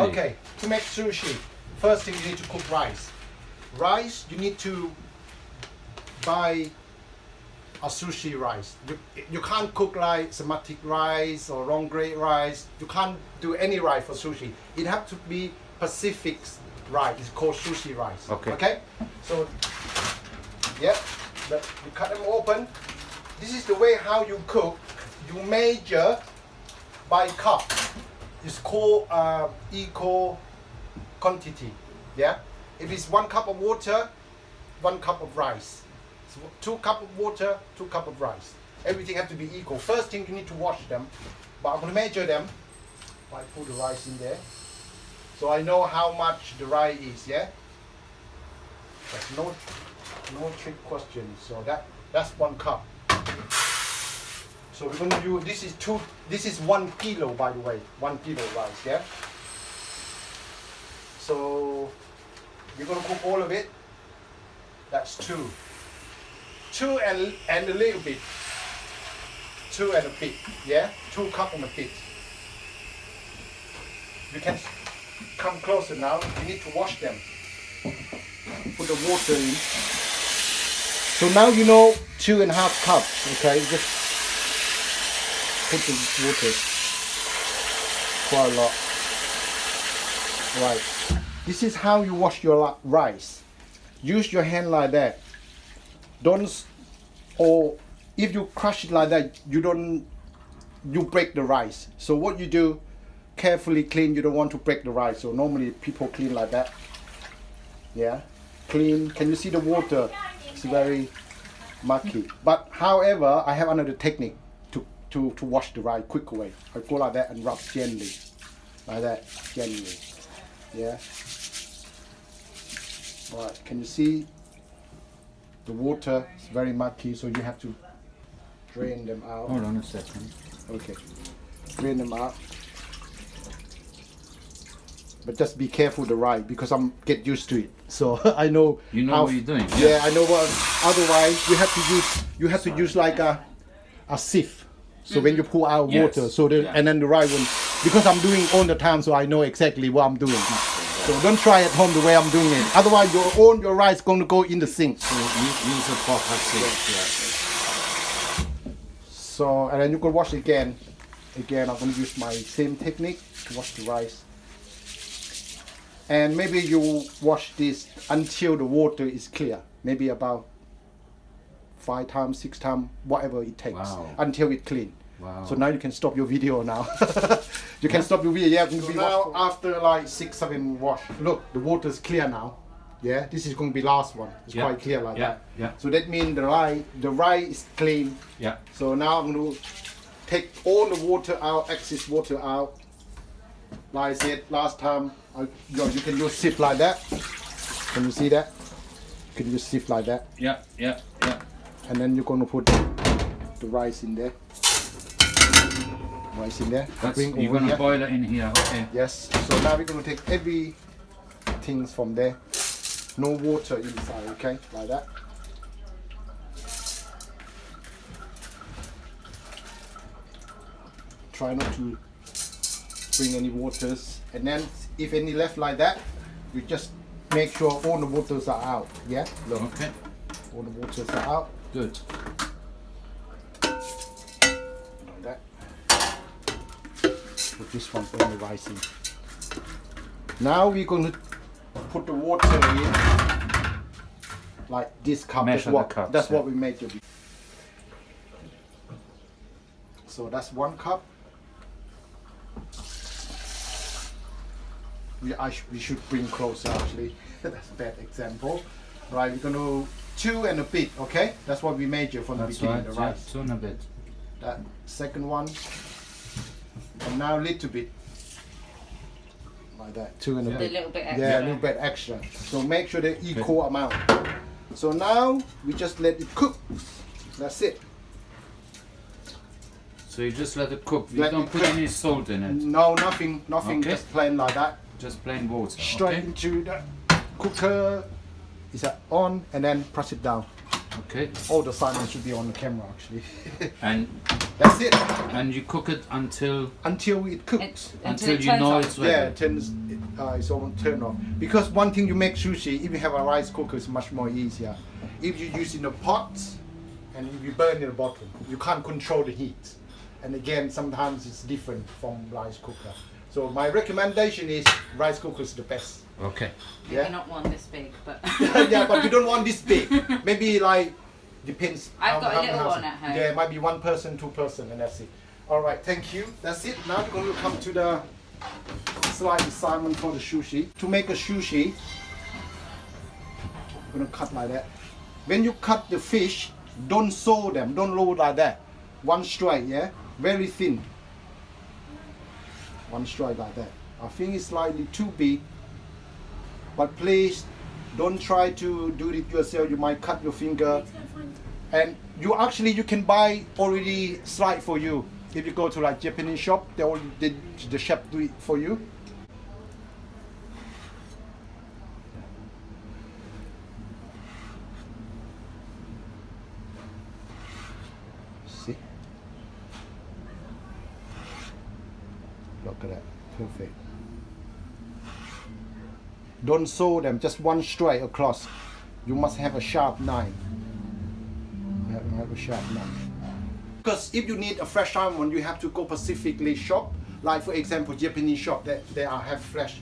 Okay, to make sushi, first thing you need to cook rice. Rice, you need to buy a sushi rice. You can't cook like Sematic rice or long grade rice. You can't do any rice for sushi. It has to be Pacific rice. It's called sushi rice. Okay? So, yeah, you cut them open. This is the way how you cook. You measure by cup. It's called equal quantity. Yeah? If it's 1 cup of water, 1 cup of rice. 2 cups of water, 2 cups of rice. Everything has to be equal. First thing, you need to wash them. But I'm going to measure them. I put the rice in there. So I know how much the rice is, yeah? There's no trick question. So that's 1 cup. So we're going to use, this is 1 kilo, by the way. 1 kilo rice, yeah? So you're going to cook all of it. That's 2. 2 and a little bit. 2 and a bit, yeah? 2 cups and a bit. You can come closer now. You need to wash them. Put the water in. So now you know 2.5 cups, okay? Just put the water. Quite a lot. Right. This is how you wash your rice. Use your hand like that. Or if you crush it like that, you break the rice. So what you do, carefully clean. You don't want to break the rice. So normally people clean like that. Yeah, clean. Can you see the water? It's very murky. But however, I have another technique to wash the rice quick way. I go like that and rub gently, like that, gently. Yeah. Alright, can you see the water is very murky, so you have to drain them out. Hold on a second. Okay, drain them out. But just be careful the rice, because I'm get used to it. So I know. You know what you're doing. Yeah, I know what. Otherwise, you have to use like a sieve. So when you pour out water, so and then the rice will, because I'm doing all the time, so I know exactly what I'm doing. So don't try at home the way I'm doing it. Otherwise, your rice going to go in the sink. So use a proper sink. Yeah. So and then you can wash again. Again, I'm going to use my same technique to wash the rice. And maybe you wash this until the water is clear. Maybe about 5 times, 6 times, whatever it takes, until it's clean. Wow. So now you can stop your video now. You can stop your video. Yeah. So now after like 6, 7 wash, look, the water is clear now. Yeah, this is going to be last one. It's quite clear like that. Yeah. So that means the rice is clean. Yeah. So now I'm going to take all the water out, excess water out. Like I said last time, you can use sieve like that. Can you see that? You can use sieve like that. Yeah. And then you're going to put the rice in there. Rice in there. You're going to boil it in here, okay? Yes. So now we're going to take everything from there. No water inside, okay? Like that. Try not to bring any waters. And then if any left like that, we just make sure all the waters are out. Yeah? Look. Okay. All the waters are out. Good. Like that. Put this one on the rice in. Now we're going to put the water in like this cup. Measure the cups, that's what we measure. So that's 1 cup. We should bring closer actually. That's a bad example. Right, we're going to 2 and a bit, okay? That's what we measure from the beginning, the rice. 2 and a bit. That second one. And now a little bit. Like that, 2 and a bit. A little bit extra. Yeah, a little bit extra. So make sure they're equal amount. So now we just let it cook. That's it. So you just let it cook. You don't put any salt in it. No, nothing, okay. Just plain like that. Just plain water. Straight into the cooker. Is that on? And then press it down. Okay. All the silence should be on the camera actually. And That's it. And you cook it until Until it cooks. until it you turns know on. it's Yeah, ready. it's almost turned off. Because one thing you make sushi, if you have a rice cooker, it's much more easier. If you use in a pot and if you burn in the bottom, you can't control the heat. And again, sometimes it's different from rice cooker. So my recommendation is rice cooker is the best. Okay. Maybe Yeah. not one this big, but Yeah, but you don't want this big. Maybe like depends. I've got a many little houses. one at home. Yeah, it might be 1 person, 2 person, and that's it. All right, thank you. That's it. Now we're going to come to the slide assignment for the sushi. To make a sushi, we're going to cut like that. When you cut the fish, don't sew them. Don't roll like that. One straight, yeah, very thin. One straight like that. I think it's slightly too big. But please don't try to do it yourself. You might cut your finger. And you can buy already slide for you. If you go to like Japanese shop, they already did, the chef do it for you. See? Look at that. Perfect. Don't sew them, just one straight across. You must have a sharp knife. Have a sharp knife. Because if you need a fresh salmon, you have to go specifically shop. Like for example, Japanese shop that they have fresh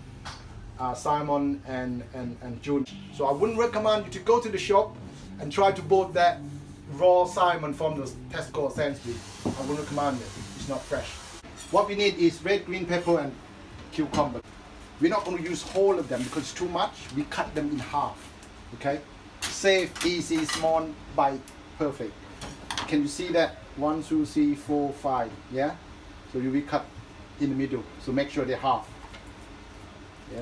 salmon and June. So I wouldn't recommend you to go to the shop and try to board that raw salmon from the Tesco or Sainsbury's. I wouldn't recommend it. It's not fresh. What we need is red, green pepper and cucumber. We're not going to use whole of them because it's too much. We cut them in half. Okay? Safe, easy, small bite, perfect. Can you see that? 1, 2, 3, 4, 5. Yeah? So you will cut in the middle. So make sure they're half. Yeah?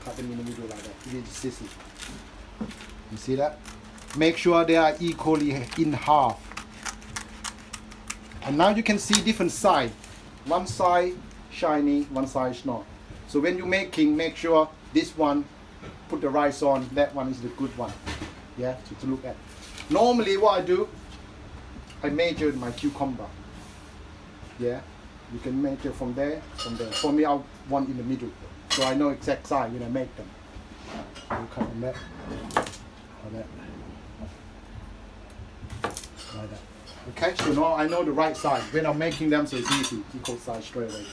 Cut them in the middle like that. You need to sissy. You see that? Make sure they are equally in half. And now you can see different side. One side shiny, one side is not. So when you're making, make sure this one, put the rice on, that one is the good one. Yeah, so to look at. Normally what I do, I measure my cucumber. Yeah, you can measure from there, from there. For me, I want in the middle. So I know exact size when I make them. You cut them that, like that. Like that. Okay, so now I know the right size. When I'm making them, so it's easy, equal size straight away.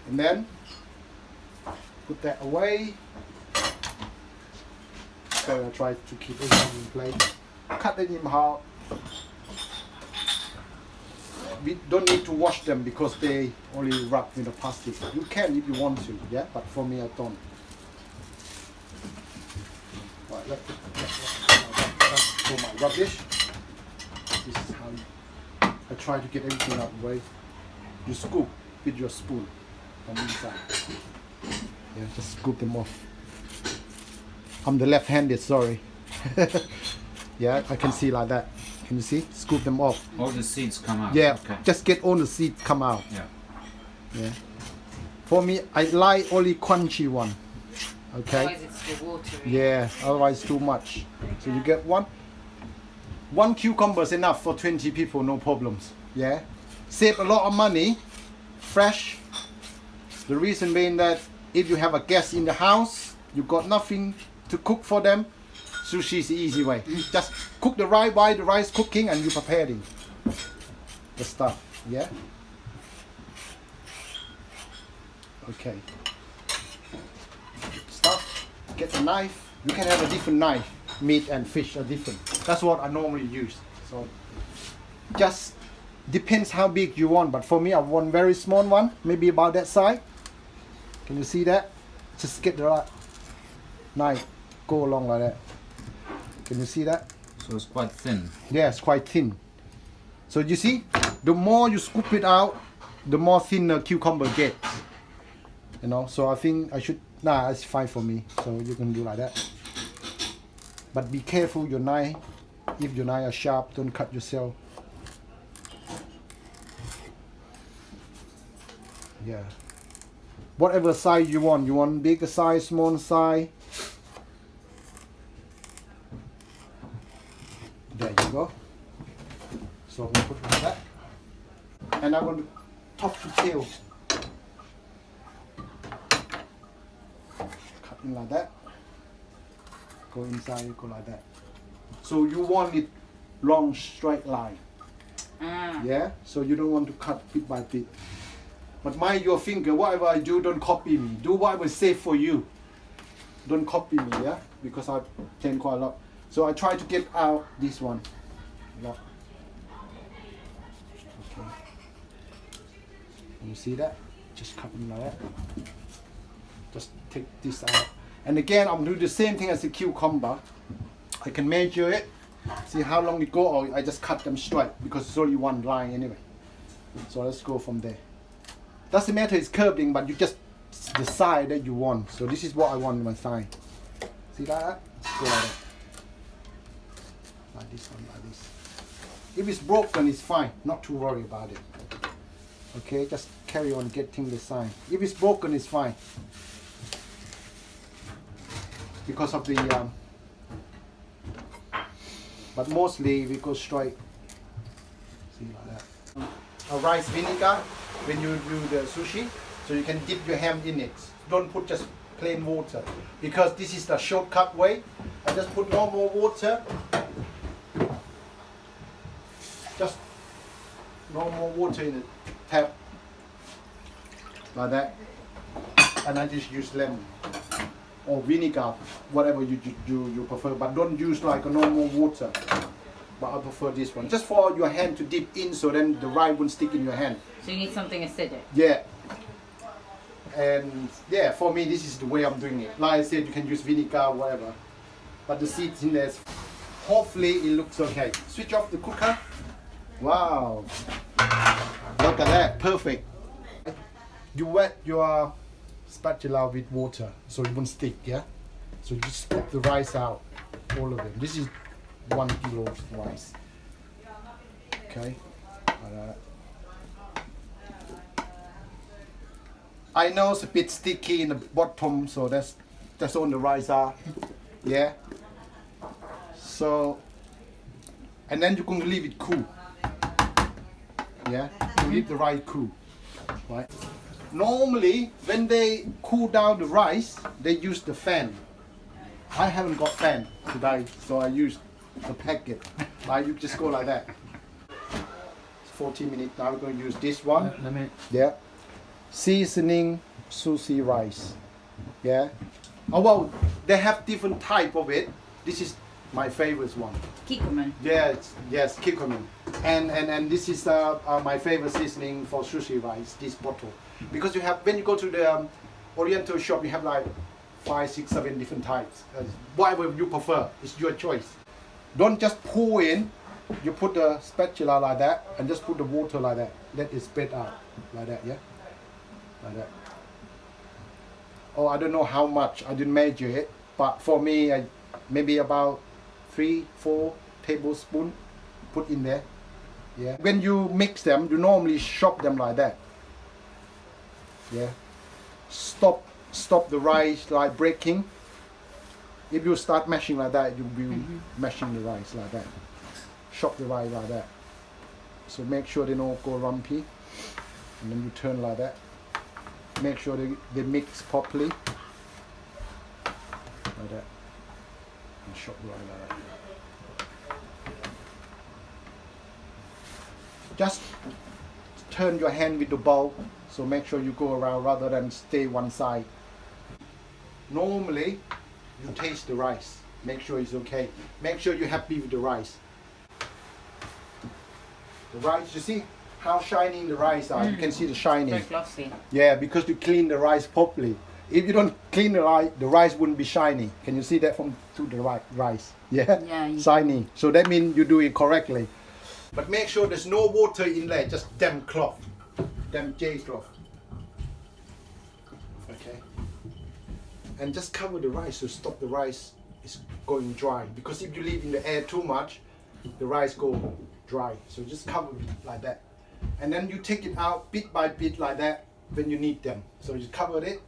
And then, put that away. So I try to keep everything in place. Cut them in half. We don't need to wash them because they only wrapped with the plastic. You can if you want to, yeah, but for me I don't. Right, let's for my rubbish. This is how I try to get everything out of the way. You scoop with your spoon from inside. Yeah, just scoop them off. I'm the left-handed, sorry. Yeah, I can see like that. Can you see? Scoop them off. All the seeds come out. Yeah, Okay. just get all the seeds come out. Yeah. Yeah. For me, I like only crunchy one. Okay. otherwise it's too watery. Yeah, otherwise too much. So you get one. One cucumber is enough for 20 people, no problems. Yeah. Save a lot of money. Fresh. The reason being that if you have a guest in the house, you got nothing to cook for them. Sushi is the easy way. Just cook the rice while the rice cooking and you preparing the stuff. Yeah. Okay. Stuff. Get the knife. You can have a different knife. Meat and fish are different. That's what I normally use. So just depends how big you want. But for me, I want very small one, maybe about that size. Can you see that? Just get the right knife. Go along like that. Can you see that? So it's quite thin. Yeah, it's quite thin. So you see, the more you scoop it out, the more thin the cucumber gets. You know, so I think I should, nah, it's fine for me. So you can do like that. But be careful your knife. If your knife is sharp, don't cut yourself. Yeah. Whatever size you want bigger size, small size. There you go. So I'm gonna put it like that. And I want top to tail. Cut in like that. Go inside, go like that. So you want it long straight line. Yeah, so you don't want to cut bit by bit. But mind your finger, whatever I do, don't copy me. Do whatever is safe for you. Don't copy me, yeah? Because I tend quite a lot. So I try to get out this one. Lock. Okay. You see that? Just cut in like that. Just take this out. And again, I'm doing the same thing as the cucumber. I can measure it. See how long it go, or I just cut them straight because it's only one line anyway. So let's go from there. Doesn't matter it's curving, but you just decide that you want. So this is what I want on my side. See that? Let's go like that. Like this one, like this. If it's broken, it's fine. Not too worry about it. Okay, just carry on getting the sign. If it's broken, it's fine. Because of the but mostly we go straight. See like that. A rice vinegar when you do the sushi, so you can dip your hand in it. Don't put just plain water, because this is the shortcut way. I just put no more water. Just no more water in the tap like that, and I just use lemon or vinegar, whatever you prefer, but don't use like a normal water. But I prefer this one, just for your hand to dip in, so then the rice won't stick in your hand. So you need something acidic. Yeah. And yeah, for me this is the way I'm doing it. Like I said, you can use vinegar, whatever. But the seeds in there, hopefully it looks okay. Switch off the cooker. Wow. Look at that, perfect. You wet your spatula with water so it won't stick, yeah? So you just scoop the rice out, all of them. This is 1 kilo of rice. Okay, like that. I know it's a bit sticky in the bottom, so that's all the rice are. Yeah. So, and then you can leave it cool. Yeah, you leave the rice cool, right? Normally, when they cool down the rice, they use the fan. I haven't got fan today, so I use the packet. Like you just go like that. It's 40 minutes. Now we're going to use this one. Let me. Yeah. Seasoning sushi rice. Yeah. Oh well, they have different type of it. This is my favorite one. Kikkoman. Yes, yes, kikkoman. And this is my favorite seasoning for sushi rice. This bottle, because you have, when you go to the Oriental shop, you have like 5, 6, 7 different types. Whatever you prefer, it's your choice. Don't just pour in. You put the spatula like that, and just put the water like that. Let it spread out like that. Yeah, like that. Oh, I don't know how much. I didn't measure it, but for me, maybe about 3, 4 tablespoons put in there. Yeah. When you mix them, you normally chop them like that. Yeah. Stop the rice like breaking. If you start mashing like that, you'll be mashing the rice like that. Chop the rice like that. So make sure they don't go lumpy. And then you turn like that. Make sure they mix properly. Like that. And chop the rice like that. Just turn your hand with the bowl, so make sure you go around rather than stay one side. Normally, you taste the rice. Make sure it's okay. Make sure you're happy with the rice. The rice, you see how shiny the rice are? You can see the shiny. Very glossy. Yeah, because you clean the rice properly. If you don't clean the rice wouldn't be shiny. Can you see that from to the rice? Yeah, Yeah. shiny. So that means you do it correctly. But make sure there's no water in there, just damp cloth, damp J cloth. Okay. And just cover the rice to stop the rice is going dry. Because if you leave in the air too much, the rice go dry. So just cover it like that. And then you take it out bit by bit like that when you need them. So you cover it,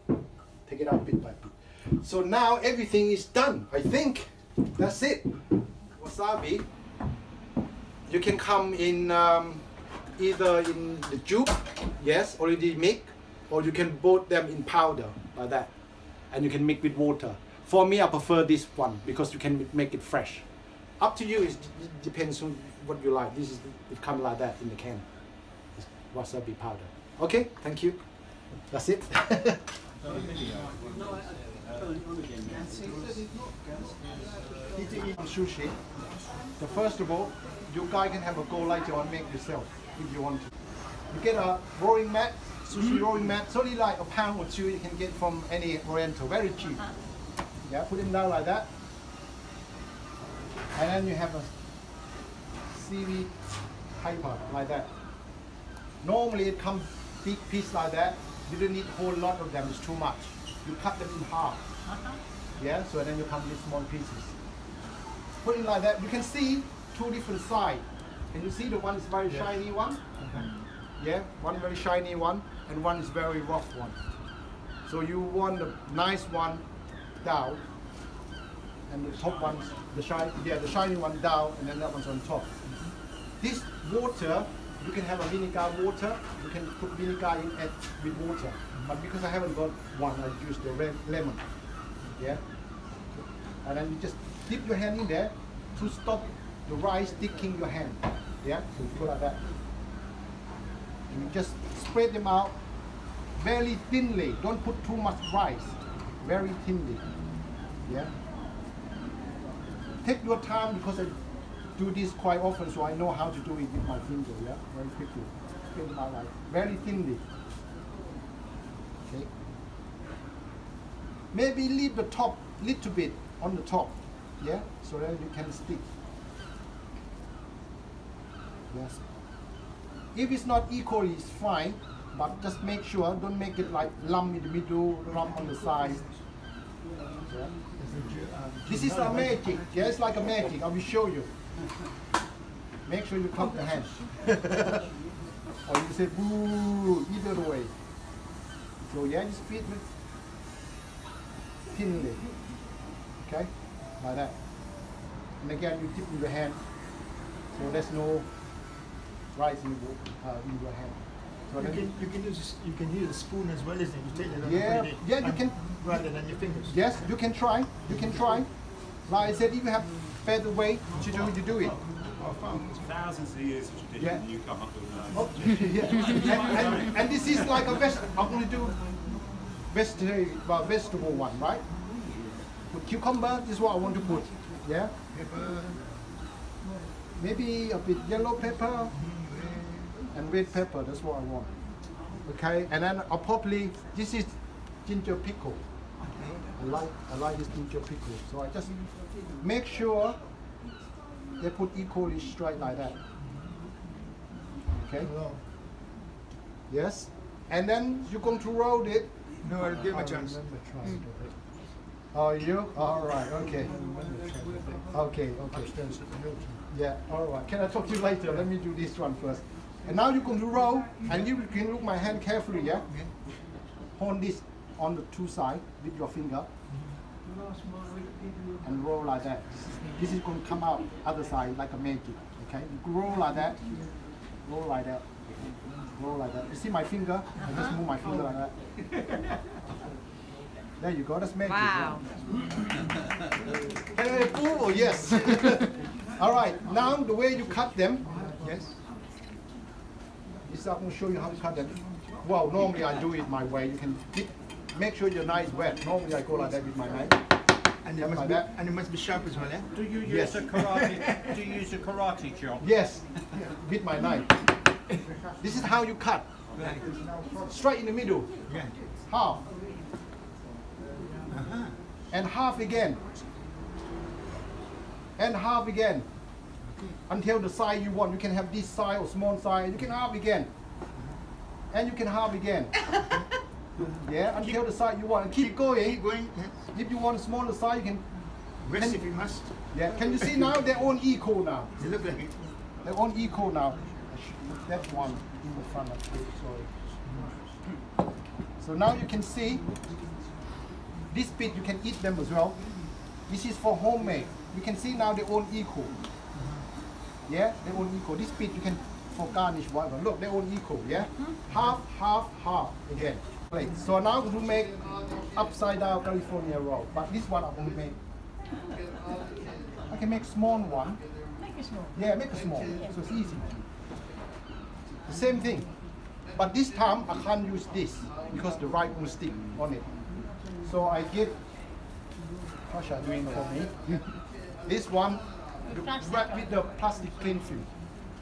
take it out bit by bit. So now everything is done, I think. That's it. Wasabi. You can come in either in the tube, yes, already mixed, or you can both them in powder like that, and you can mix with water. For me, I prefer this one because you can make it fresh. Up to you. It depends on what you like. This is it comes like that in the can. It's wasabi powder. Okay, thank you. That's it. Eating sushi. So first of all, you guys can have a go later on, make yourself if you want to. You get a rolling mat, sushi rolling mat. It's only like £1 or £2 you can get from any Oriental, very cheap. Yeah, put them down like that. And then you have a seaweed paper like that. Normally it comes big piece like that. You don't need a whole lot of them, it's too much. You cut them in half. Yeah, so then you come with small pieces. Put it like that. You can see two different sides. Can you see the one is very shiny one? Yeah, one very shiny one and one is very rough one. So you want the nice one down and the top one's the shiny one down and then that one's on top. This water, you can have a vinegar water, you can put vinegar in it with water. But because I haven't got one, I use the red lemon. Yeah? And then you just dip your hand in there to stop the rice sticking your hand. Yeah? So you go like that. And you just spread them out very thinly. Don't put too much rice. Very thinly. Yeah? Take your time because I do this quite often, so I know how to do it with my finger. Yeah? Very quickly. Spread them out like very thinly. Okay. Maybe leave the top little bit on the top, yeah, so that you can stick. Yes. If it's not equally, it's fine, but just make sure don't make it like lump in the middle, lump on the side. Yeah. This is a magic. Yeah, it's like a magic. I will show you. Make sure you clap the hand. Or you say boo, either way. So yeah, just feed with thinly. Okay, like that. And again, you dip in your hand, so there's no rice in your hand. So you can use a spoon as well, isn't it? You take it yeah, you can rather than your fingers. Yes, you can try. You can try. Like I said, if you have better way to do, you do it. Thousands of years of tradition, Yeah. you come up with Oh, yeah. And this is like a I'm going to do vegetable one, right? Put cucumber, this is what I want to put. Yeah? Maybe a bit yellow pepper and red pepper, that's what I want. Okay, and then I'll probably, this is ginger pickle. I like this ginger pickle. So I just make sure they put equally straight like that. Okay? Yes? And then you're going to roll it. No, I'll give him a chance. Oh, you? All right, okay. Okay. Yeah, all right. Can I talk to you later? Let me do this one first. And now you're going to roll, and you can look my hand carefully, yeah? Hold this on the two sides with your finger. And roll like that. This is going to come out other side like a magic, okay? You roll like that. Roll like that. Roll like that. You see my finger? I just move my finger like that. There you go, that's magic. Wow. Can I approve? Oh, yes. All right, now the way you cut them, yes. This I'm going to show you how to cut them. Well, normally I do it my way. You can make sure your knife is wet. Normally I go like that with my knife. And it must be sharp as well, yeah? Do you use Yes. a karate? Do you use a karate chop? Yes, with my knife. This is how you cut. Straight in the middle. Yeah. Half. And half again. And half again. Until the size you want. You can have this size or small size. You can half again. And you can half again. Yeah, until the size you want. And keep going. Keep going. Yeah. If you want a smaller size, you can. Rest if you must. Yeah, can you see now they're on equal now? They look like it. They're on equal now. I should put that one in the front of it, sorry. So now you can see this bit you can eat them as well. This is for homemade. You can see now they're all equal. Yeah, they're all equal. This bit you can for garnish, whatever. Look, they're all equal, yeah? Half, half, half again. Plate. So now I'm going to make upside down California roll. But this one I'm going to make. I can make small one. Make it small. Yeah, make a small. So it's easy. The same thing. But this time I can't use this because the rice will stick on it. So I get Tasha doing for me. This one wrap with the plastic cling film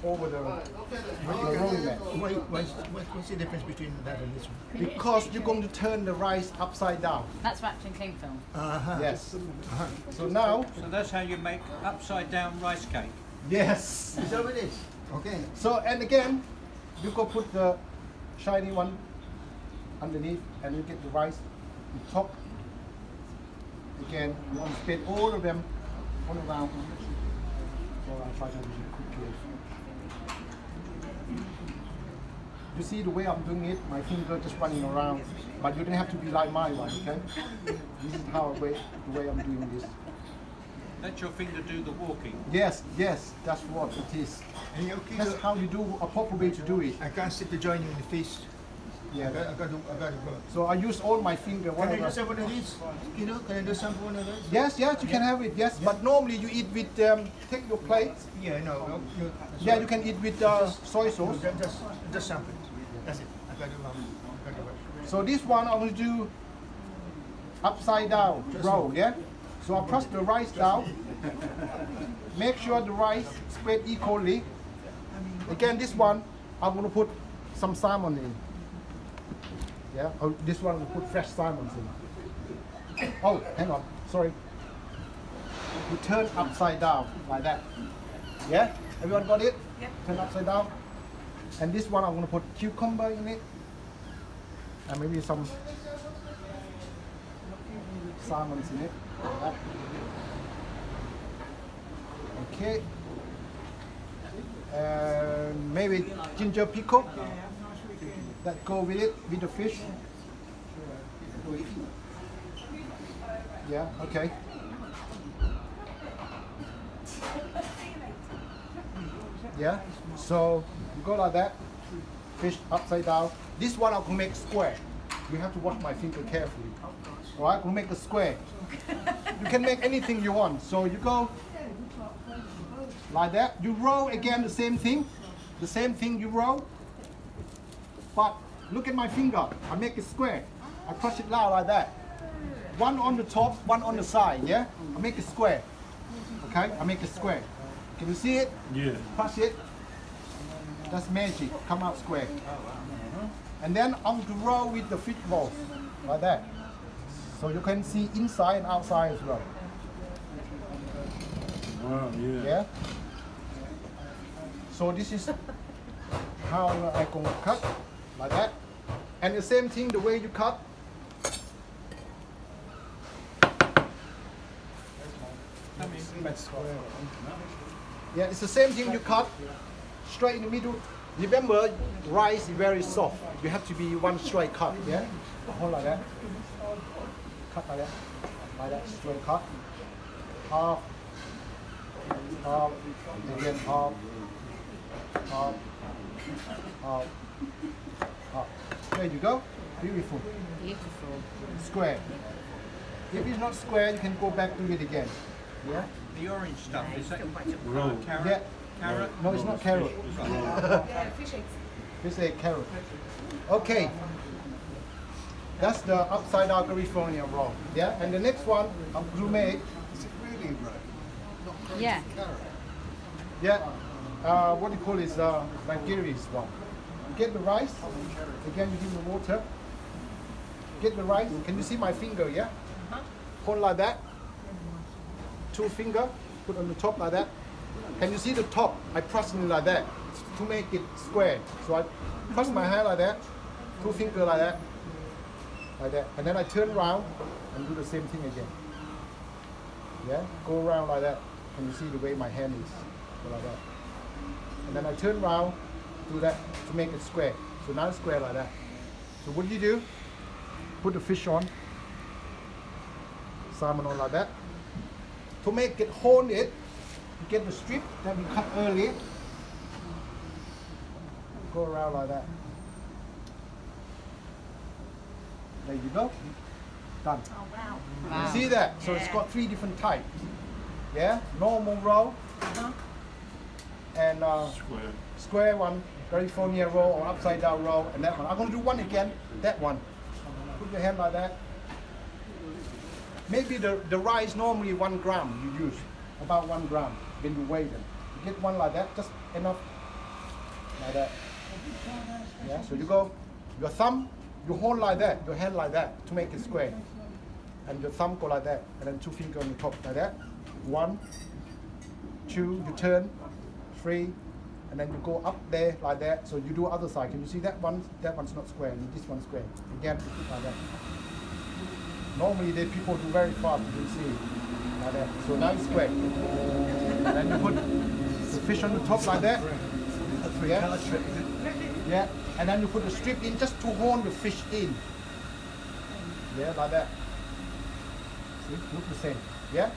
over the rolling mat. What's the difference between that and this one? Because you're going to turn the rice upside down. That's wrapped in cling film. Yes. So now, So that's how you make upside down rice cake. yes. Is that what it is? Okay. So and again, you go put the shiny one underneath, and you get the rice on top. Again, you want to spread all of them all around. So I'll try to do it quickly. You see the way I'm doing it, my finger just running around, but you don't have to be like my one, okay? This is how the way I'm doing this. Let your finger do the walking. Yes, yes, that's what it is. And you okay? That's how you do a proper way to do it. I can't sit to join you in the feast. Yeah. I got to go. So I use all my finger. Can I Whatever. do some one of these? You know, can I do some one of those? Yes, yes, you can have it. Yes, but normally you eat with take your plate. Yeah, no. Yeah, you can eat with soy sauce. Just sample. That's it. I got to So this one I'm going to do upside down roll. Yeah. So I press the rice down. Make sure the rice spread equally. Again, this one I'm going to put some salmon in. Yeah. Oh, this one I'm going to put fresh salmon in. Oh, hang on. Sorry. You turn upside down like that. Yeah? Everyone got it? Yep. Turn upside down. And this one I'm going to put cucumber in it. And maybe some salmons in it. Like that. Okay. And maybe ginger pickle. That go with it, with the fish. Yeah, okay. Yeah, so you go like that, fish upside down. This one I can make square. You have to watch my finger carefully. Alright, we'll make a square. You can make anything you want. So you go like that. You roll again the same thing. The same thing you roll. But look at my finger. I make it square. I crush it loud like that. One on the top, one on the side, yeah? I make it square. Okay? I make it square. Can you see it? Yeah. Crush it. That's magic. Come out square. And then I'm to roll with the fish balls. Like that. So you can see inside and outside as well. Wow, yeah. Yeah? So this is how I can cut. Like that. And the same thing, the way you cut. Yeah, it's the same thing you cut straight in the middle. Remember, rice is very soft. You have to be one straight cut, yeah? Hold like that. Cut like that, straight cut. Half, half, again half, half, half, half. There you go. Beautiful. Beautiful. Square. If it's not square, you can go back to it again. Yeah? The orange stuff, is that Roll. carrot? Yeah. Carrot? No, it's not carrot. Yeah, fish eggs. This is carrot. Okay. That's the upside down California roll. Yeah? And the next one I'm going to make. Yeah. Yeah. What do you call it? Nigeria's one. Get the rice. Again, you give the water. Get the rice. Can you see my finger? Yeah? Hold like that. Two finger. Put on the top like that. Can you see the top? I press it like that to make it square. So I press my hand like that. Two finger like that. Like that. And then I turn around and do the same thing again. Yeah? Go around like that. Can you see the way my hand is? Go like that. And then I turn around, do that to make it square. So now it's square like that. So what do you do? Put the fish on. Salmon on like that. To make it hold it, you get the strip that we cut earlier. go around like that. There you go. Done. Oh, wow. Wow. See that? So it's got 3 different types. Yeah, normal roll Uh-huh. and Square. square one, California roll or upside down roll, and that one. I'm going to do one again. That one. Put your hand like that. Maybe the rice normally 1 gram you use, about 1 gram when you weigh them. You get one like that, just enough like that. Yeah. So you go, your thumb, you hold like that, your hand like that to make it square, and your thumb go like that, and then 2 fingers on the top like that. 1, 2, you turn, 3, and then you go up there like that. So you do other side. Can you see that one? That one's not square, and this one's square. Again, like that. Normally, the people do very fast. You can see like that. So now it's square. And then you put the fish on the top like that. Yeah. Yeah. And then you put the strip in just to hold the fish in. Yeah, like that. See, look the same. Yeah.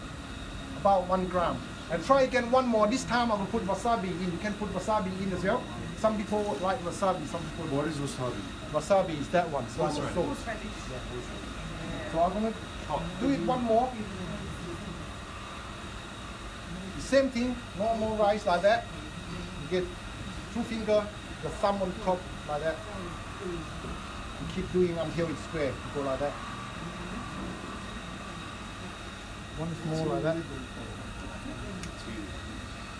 About 1 gram. And try again one more. This time I will put wasabi in. You can put wasabi in as well. Some people like wasabi, some people don't. What is wasabi? Wasabi is that one. So, Horseradish. so I'm gonna do it one more. The same thing, normal rice like that. You get 2 fingers, the thumb on top like that. You keep doing until it's square. You go like that. Once more like that.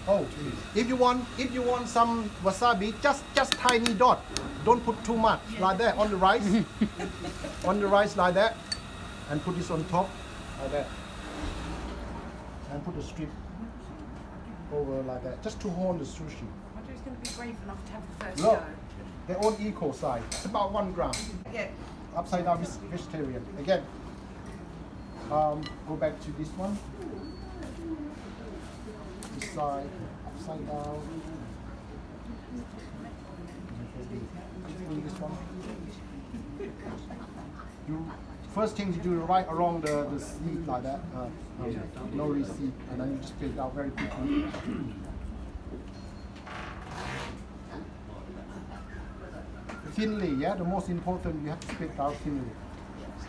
Oh, if you want some wasabi, just tiny dot. Don't put too much like that on the rice. On the rice like that, and put this on top like that, and put a strip over like that, just to hold the sushi. I wonder who's going to be brave enough to have the first Look, go. they're all equal size. It's about 1 gram. Yeah. Upside down vegetarian. Again, go back to this one. This side, upside down. This one. You first thing you do right along the seat like that. No receipt, and then you just take it out very quickly. Thinly, yeah. The most important, you have to split it out thinly. Yes,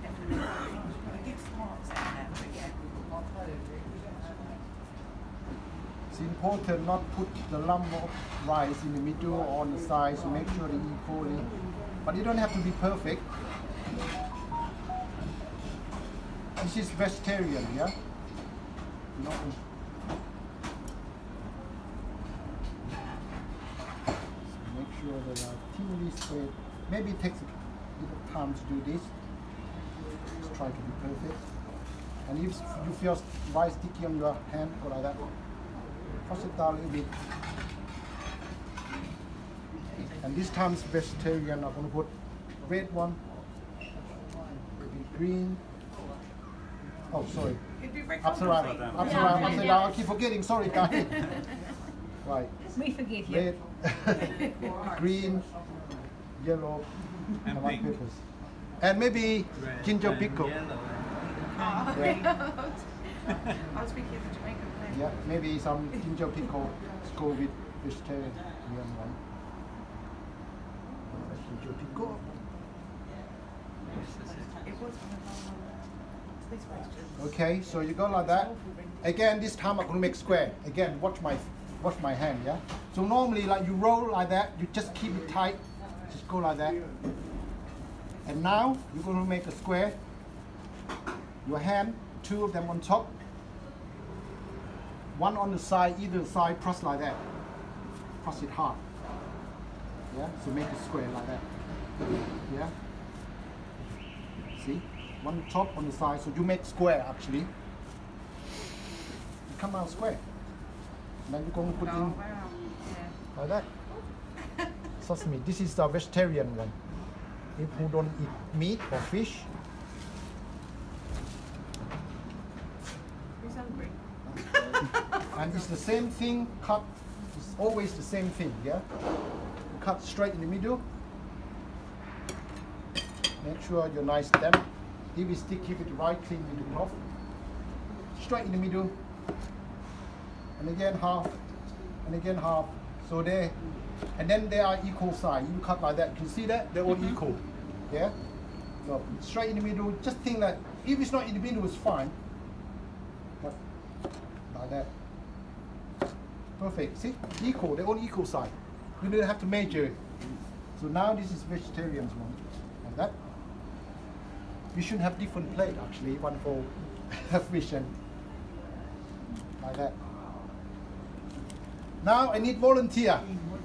definitely. A good smarts out there, but yeah. It's important not put the lump of rice in the middle or on the side, so make sure they equally. But you don't have to be perfect. This is vegetarian, yeah? No. So make sure they are thinly spread. Maybe it takes a little time to do this. Just try to be perfect. And if you feel rice sticky on your hand, go like that. Push it down a little bit. And this time it's vegetarian. I'm going to put red one, maybe green. Oh, sorry. It'd be very Upside down. Upside down. Upside down. I keep forgetting. Sorry, guys. Right. We forgive you. Red, green, yellow, And and white pink. peppers. And maybe ginger pickle. Oh, Yeah. I was thinking of the Jamaican place. Yeah, maybe some ginger pickle. Let's go with vegetarian one. Ginger pickle. It was one of our this question. Okay, so you go like that. Again, this time I'm gonna make square. Again, watch my hand, yeah? So normally like you roll like that, you just keep it tight. Just go like that. And now you're gonna make a square. Your hand, 2 of them on top. 1 on the side, either side, press like that. Press it hard. Yeah, so make a square like that. Yeah. See? 1 top on the side, so you make square actually. You come out square. And then you're going to put Oh, in wow. Yeah. like that. Sesame. This is the vegetarian one. If who don't eat meat or fish. Who's hungry? And it's the same thing, cut, it's always the same thing, yeah? You cut straight in the middle. Make sure you're nice damp. If it's sticky, keep it right clean with the cloth. Straight in the middle. And again half, and again half. So there, and then they are equal size. You cut like that. Can you see that? They're all equal. Yeah. So straight in the middle. Just think that if it's not in the middle, it's fine. But like that. Perfect. See, equal. They're all equal size. You don't have to measure it. So now this is vegetarian's one, like that. You should have different plate actually. One for fish and like that. Now I need volunteer.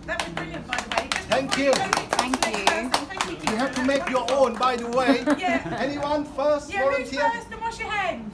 That was brilliant, by the way. Just Thank before you. go into the Thank next you. person, thank you. You have to make your own, by the way. Yeah. Anyone first? Yeah, who's volunteer. first and wash your hands?